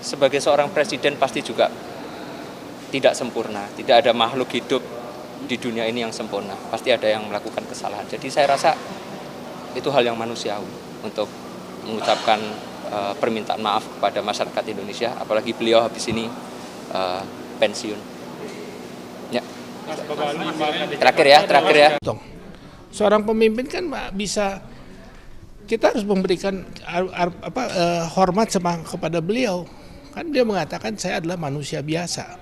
sebagai seorang presiden pasti juga tidak sempurna. Tidak ada makhluk hidup di dunia ini yang sempurna. Pasti ada yang melakukan kesalahan. Jadi saya rasa itu hal yang manusiawi untuk mengucapkan permintaan maaf kepada masyarakat Indonesia. Apalagi beliau habis ini pensiun. Ya. Terakhir ya. Seorang pemimpin kan bisa, kita harus memberikan hormat kepada beliau. Kan dia mengatakan saya adalah manusia biasa.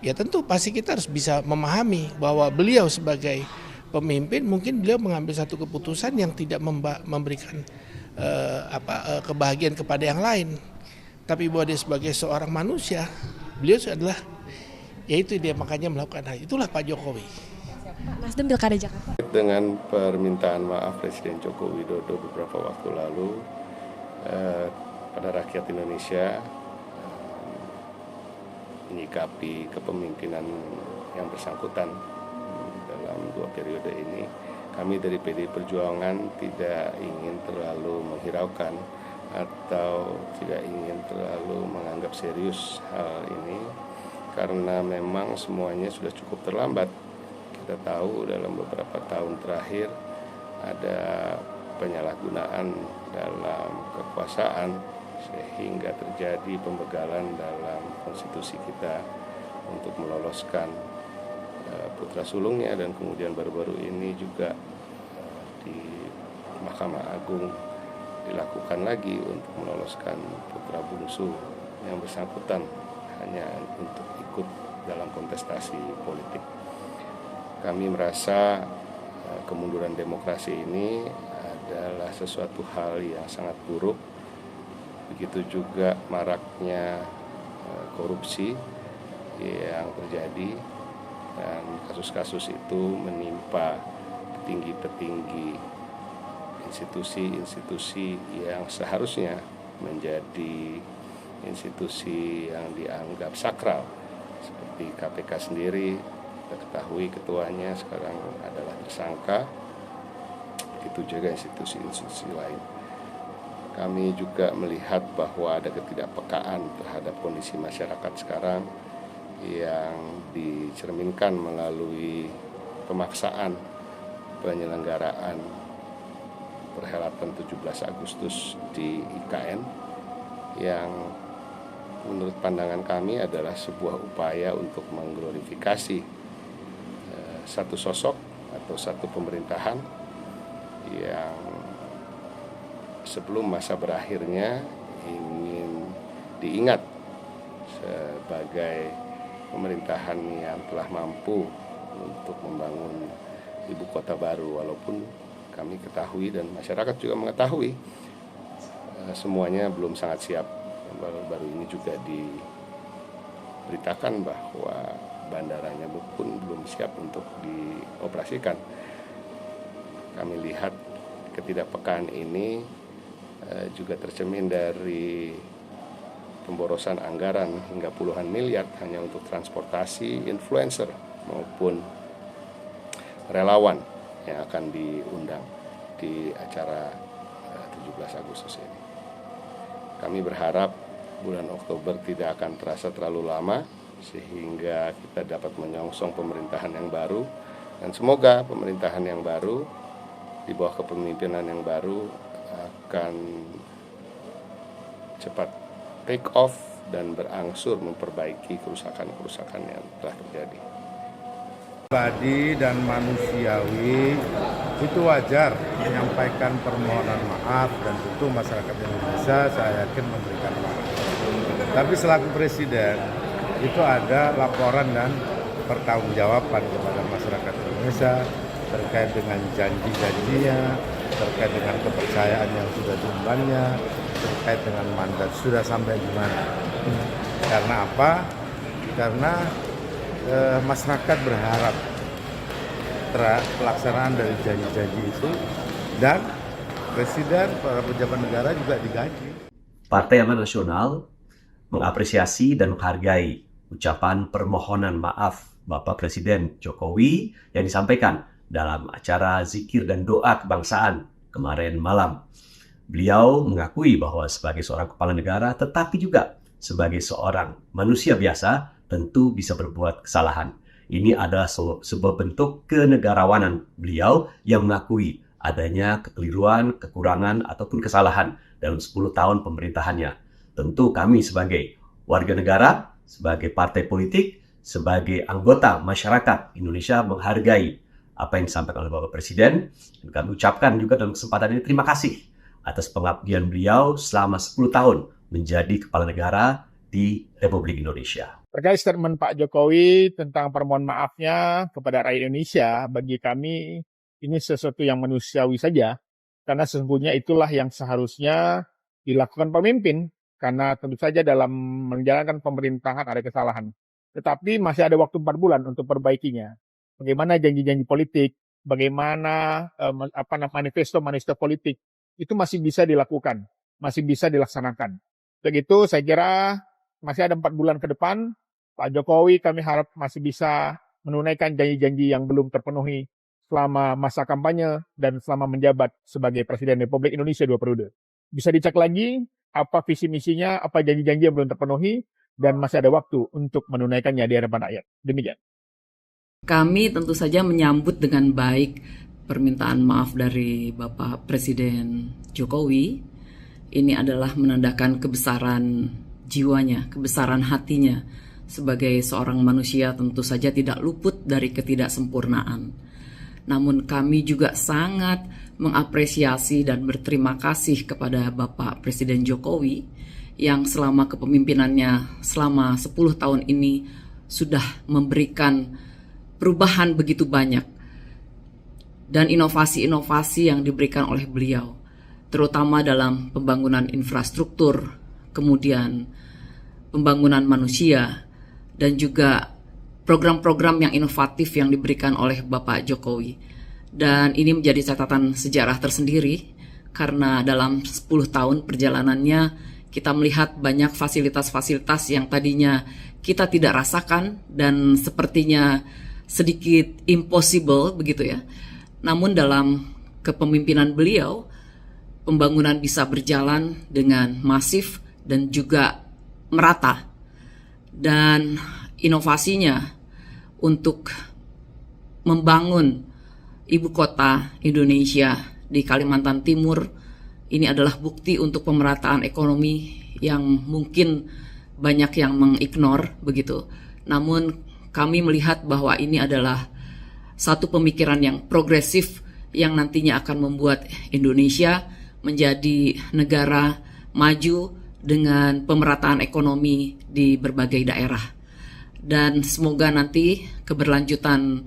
Ya tentu pasti kita harus bisa memahami bahwa beliau sebagai pemimpin mungkin beliau mengambil satu keputusan yang tidak memberikan kebahagiaan kepada yang lain. Tapi bahwa dia sebagai seorang manusia, beliau adalah, yaitu dia makanya melakukan hal itulah Pak Jokowi. Nasdem Pilkada Jakarta. Dengan permintaan maaf Presiden Joko Widodo beberapa waktu lalu pada rakyat Indonesia menyikapi kepemimpinan yang bersangkutan dalam 2 periode ini, kami dari PDI Perjuangan tidak ingin terlalu menghiraukan atau tidak ingin terlalu menganggap serius hal ini, karena memang semuanya sudah cukup terlambat. Kita tahu dalam beberapa tahun terakhir ada penyalahgunaan dalam kekuasaan sehingga terjadi pembegalan dalam konstitusi kita untuk meloloskan putra sulungnya, dan kemudian baru-baru ini juga di Mahkamah Agung dilakukan lagi untuk meloloskan putra bungsu yang bersangkutan hanya untuk ikut dalam kontestasi politik. Kami merasa kemunduran demokrasi ini adalah sesuatu hal yang sangat buruk. Begitu juga maraknya korupsi yang terjadi, dan kasus-kasus itu menimpa petinggi-petinggi institusi-institusi yang seharusnya menjadi institusi yang dianggap sakral, seperti KPK sendiri. Kita ketahui ketuanya sekarang adalah tersangka, begitu juga institusi-institusi lain. Kami juga melihat bahwa ada ketidakpekaan terhadap kondisi masyarakat sekarang yang dicerminkan melalui pemaksaan penyelenggaraan perhelatan 17 Agustus di IKN, yang menurut pandangan kami adalah sebuah upaya untuk mengglorifikasi satu sosok atau satu pemerintahan yang sebelum masa berakhirnya ingin diingat sebagai pemerintahan yang telah mampu untuk membangun ibu kota baru, walaupun kami ketahui dan masyarakat juga mengetahui semuanya belum sangat siap. Baru-baru ini juga diberitakan bahwa bandaranya pun belum siap untuk dioperasikan. Kami lihat ketidakpekaan ini juga tercermin dari pemborosan anggaran hingga puluhan miliar hanya untuk transportasi influencer maupun relawan yang akan diundang di acara 17 Agustus ini. Kami berharap bulan Oktober tidak akan terasa terlalu lama, sehingga kita dapat menyongsong pemerintahan yang baru, dan semoga pemerintahan yang baru di bawah kepemimpinan yang baru akan cepat take off dan berangsur memperbaiki kerusakan-kerusakan yang telah terjadi. Pribadi dan manusiawi itu wajar menyampaikan permohonan maaf, dan tentu masyarakat Indonesia saya yakin memberikan maaf. Tapi selaku presiden itu ada laporan dan pertanggungjawaban kepada masyarakat Indonesia terkait dengan janji-janjinya, terkait dengan kepercayaan yang sudah diembannya, terkait dengan mandat sudah sampai di mana. Karena apa? Karena masyarakat berharap pelaksanaan dari janji-janji itu, dan presiden, para pejabat negara juga digaji. Partai Amanat Nasional mengapresiasi dan menghargai ucapan permohonan maaf Bapak Presiden Jokowi yang disampaikan dalam acara zikir dan doa kebangsaan kemarin malam. Beliau mengakui bahwa sebagai seorang kepala negara tetapi juga sebagai seorang manusia biasa tentu bisa berbuat kesalahan. Ini adalah sebuah bentuk kenegarawanan beliau yang mengakui adanya kekeliruan, kekurangan, ataupun kesalahan dalam 10 tahun pemerintahannya. Tentu kami sebagai warga negara, sebagai partai politik, sebagai anggota masyarakat Indonesia menghargai apa yang disampaikan oleh Bapak Presiden. Dan kami ucapkan juga dalam kesempatan ini terima kasih atas pengabdian beliau selama 10 tahun menjadi kepala negara di Republik Indonesia. Terkait statement Pak Jokowi tentang permohon maafnya kepada rakyat Indonesia, bagi kami ini sesuatu yang manusiawi saja, karena sesungguhnya itulah yang seharusnya dilakukan pemimpin, karena tentu saja dalam menjalankan pemerintahan ada kesalahan. Tetapi masih ada waktu 4 bulan untuk perbaikinya. Bagaimana janji-janji politik, bagaimana manifesto politik, itu masih bisa dilakukan, masih bisa dilaksanakan. Begitu saya kira masih ada 4 bulan ke depan, Pak Jokowi kami harap masih bisa menunaikan janji-janji yang belum terpenuhi selama masa kampanye dan selama menjabat sebagai Presiden Republik Indonesia 2 periode. Bisa dicek lagi apa visi misinya, apa janji-janji yang belum terpenuhi, dan masih ada waktu untuk menunaikannya di hadapan rakyat. Demikian. Kami tentu saja menyambut dengan baik permintaan maaf dari Bapak Presiden Jokowi. Ini adalah menandakan kebesaran jiwanya, kebesaran hatinya. Sebagai seorang manusia tentu saja tidak luput dari ketidaksempurnaan. Namun kami juga sangat mengapresiasi dan berterima kasih kepada Bapak Presiden Jokowi yang selama kepemimpinannya selama 10 tahun ini sudah memberikan perubahan begitu banyak dan inovasi-inovasi yang diberikan oleh beliau, terutama dalam pembangunan infrastruktur, kemudian pembangunan manusia, dan juga program-program yang inovatif yang diberikan oleh Bapak Jokowi. Dan ini menjadi catatan sejarah tersendiri karena dalam 10 tahun perjalanannya kita melihat banyak fasilitas-fasilitas yang tadinya kita tidak rasakan dan sepertinya sedikit impossible begitu ya. Namun dalam kepemimpinan beliau, pembangunan bisa berjalan dengan masif dan juga merata. Dan inovasinya untuk membangun ibu kota Indonesia di Kalimantan Timur ini adalah bukti untuk pemerataan ekonomi yang mungkin banyak yang mengignore begitu. Namun kami melihat bahwa ini adalah satu pemikiran yang progresif yang nantinya akan membuat Indonesia menjadi negara maju dengan pemerataan ekonomi di berbagai daerah. Dan semoga nanti keberlanjutan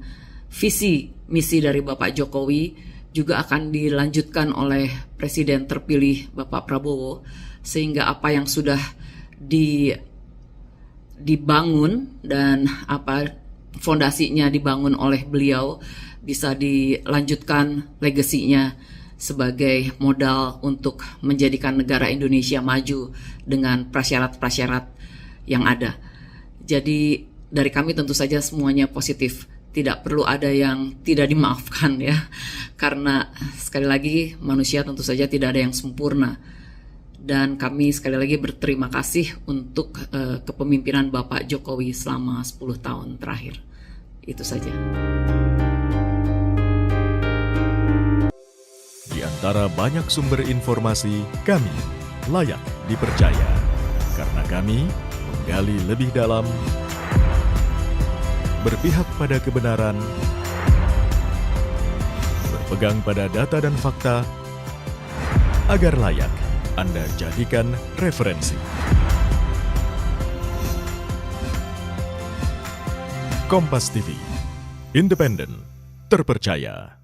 visi misi dari Bapak Jokowi juga akan dilanjutkan oleh Presiden terpilih Bapak Prabowo, sehingga apa yang sudah dibangun dan apa fondasinya dibangun oleh beliau bisa dilanjutkan legasinya sebagai modal untuk menjadikan negara Indonesia maju dengan prasyarat-prasyarat yang ada. Jadi dari kami tentu saja semuanya positif. Tidak perlu ada yang tidak dimaafkan ya. Karena sekali lagi manusia tentu saja tidak ada yang sempurna. Dan kami sekali lagi berterima kasih untuk kepemimpinan Bapak Jokowi selama 10 tahun terakhir. Itu saja. Di antara banyak sumber informasi, kami layak dipercaya. Karena kami menggali lebih dalam, berpihak pada kebenaran, berpegang pada data dan fakta, agar layak Anda jadikan referensi. Kompas TV, independen, terpercaya.